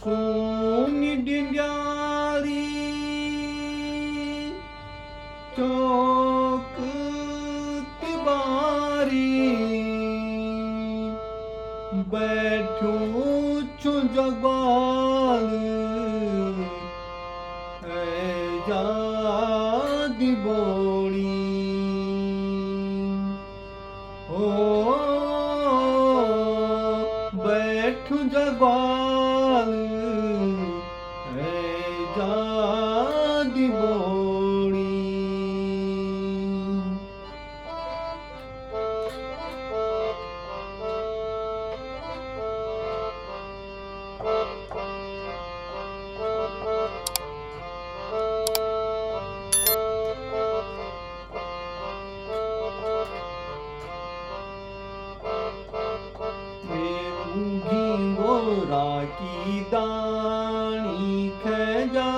सोनी डिंडारी चौक तिबारी बैठो छु जगवाल जादी बोड़ी ओ बैठो जगवाल जादी बोड़ी राकी दानी खजा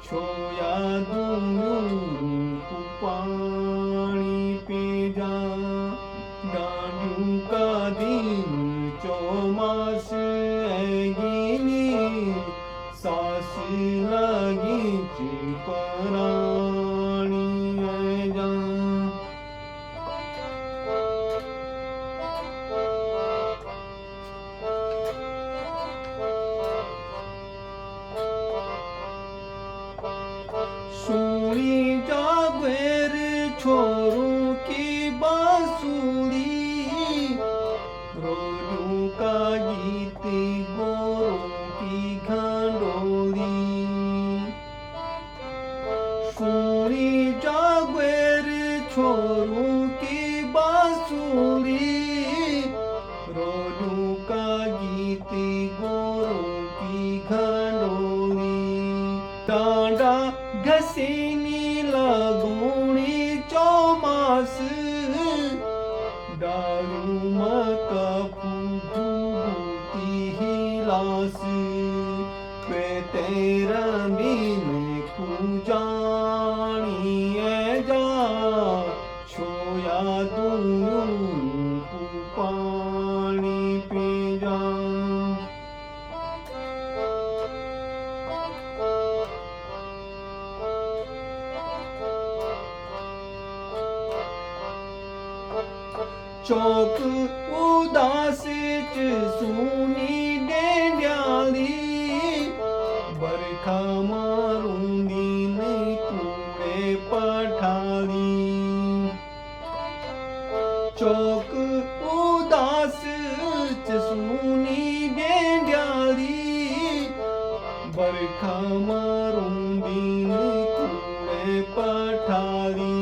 छोया दूरू पानी पे जा डांडू का दिन चौमास ऐगिनी सास लगी चिपरानी जा सुनी जागवेर छोरों की बांसुरी रोजों का गीत गोरों की घंडोली सुनी जागवेर छोरों की बांसुरी रोजों का गीत गोरों की घंडोली डांडा घसीनी लगोणी चौमास डालू मका फूटी हिलास पे तेरा दिन जानी जा छोया दूरू पानी पे जा चौक उदास च सूनी डेंड्याली बरखा मारूंदी ने कूड़े पठाली चौक उदास च सूनी डेंड्याली बरखा मारूंदी ने कूड़े पठाली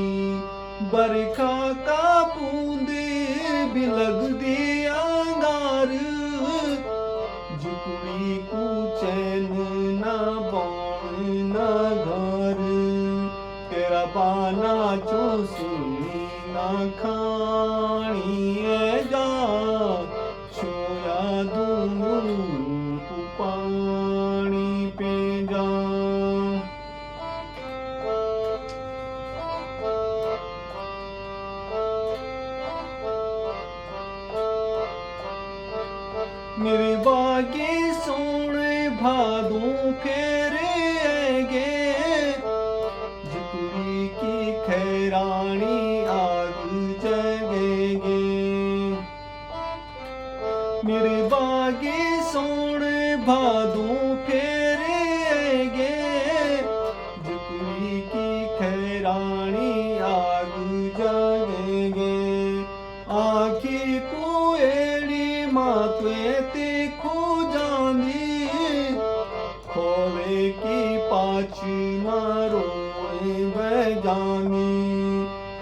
बरखा का बूंद भी लग दे अंगार झुकड़ी को चैन ना बौन ना घर तेरा बाना चूसनी ना खानी जा छोया दूरू पानी पे जा मेरे बागे सोने भादों फेरे आएंगे झुकड़ी की खैरानी आग जगेंगे मेरे बागे सोने भादों फेरे आएंगे झुकड़ी की खैरानी आग जगेंगे आँखी को एड़ी मातवे ते खो जानी खोले की पाची मारो बजानी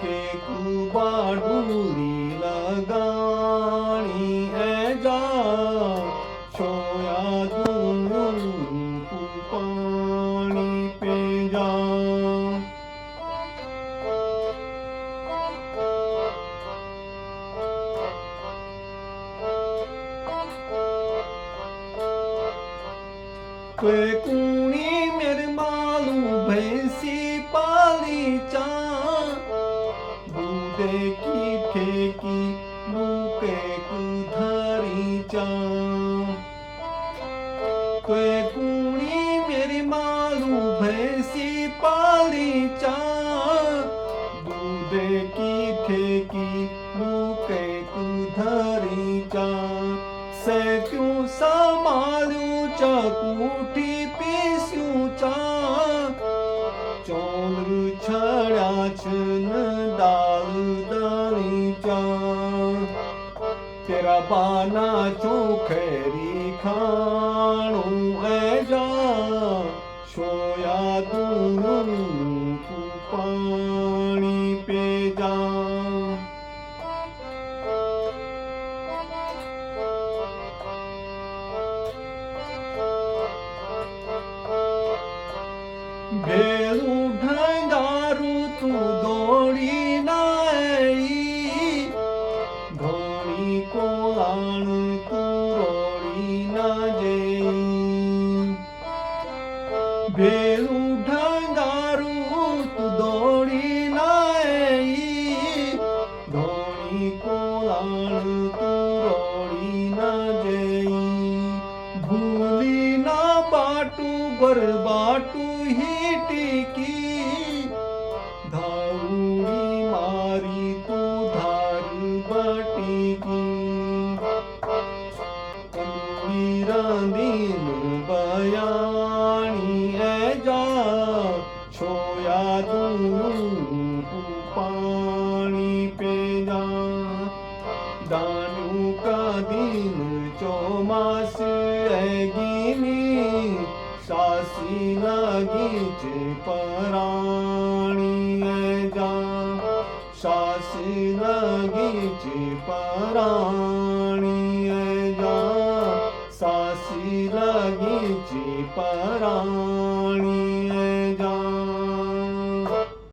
के कुबा डूरी लगानी जा छोया दूरू पानी पे जा कोई कूनी मेरे मालू भैंसी पाली चा दूधे की ठेकी मुके कुधारी चा से क्यों संभालू चकूठी पीस्यूं चा चोल छड़या छन दाल दली चा तेरा बाना चोखेरी खाणू ऐजा छोया दूनु तू पानी पे जा भेलू ढंगारू तू दौड़ी नाई घोड़ी कोलाण तू रोड़ी ना जेई भेलू ढंगारू तू दौड़ी नाई घोड़ी कोलाण तू रोड़ी ना जेई भूली ना बाटू बरबाटू ही टीकी धारूड़ी मारी तू धार बाटी की कंदीरांदीन बयानी ऐजा छोया दूनु तू पानी पे जा दानू का दिन चौमास ऐगिनी सासी लगी चे पराणी ऐजा सासी लगी चे पराणी ऐजा सासी लगी चे पराणी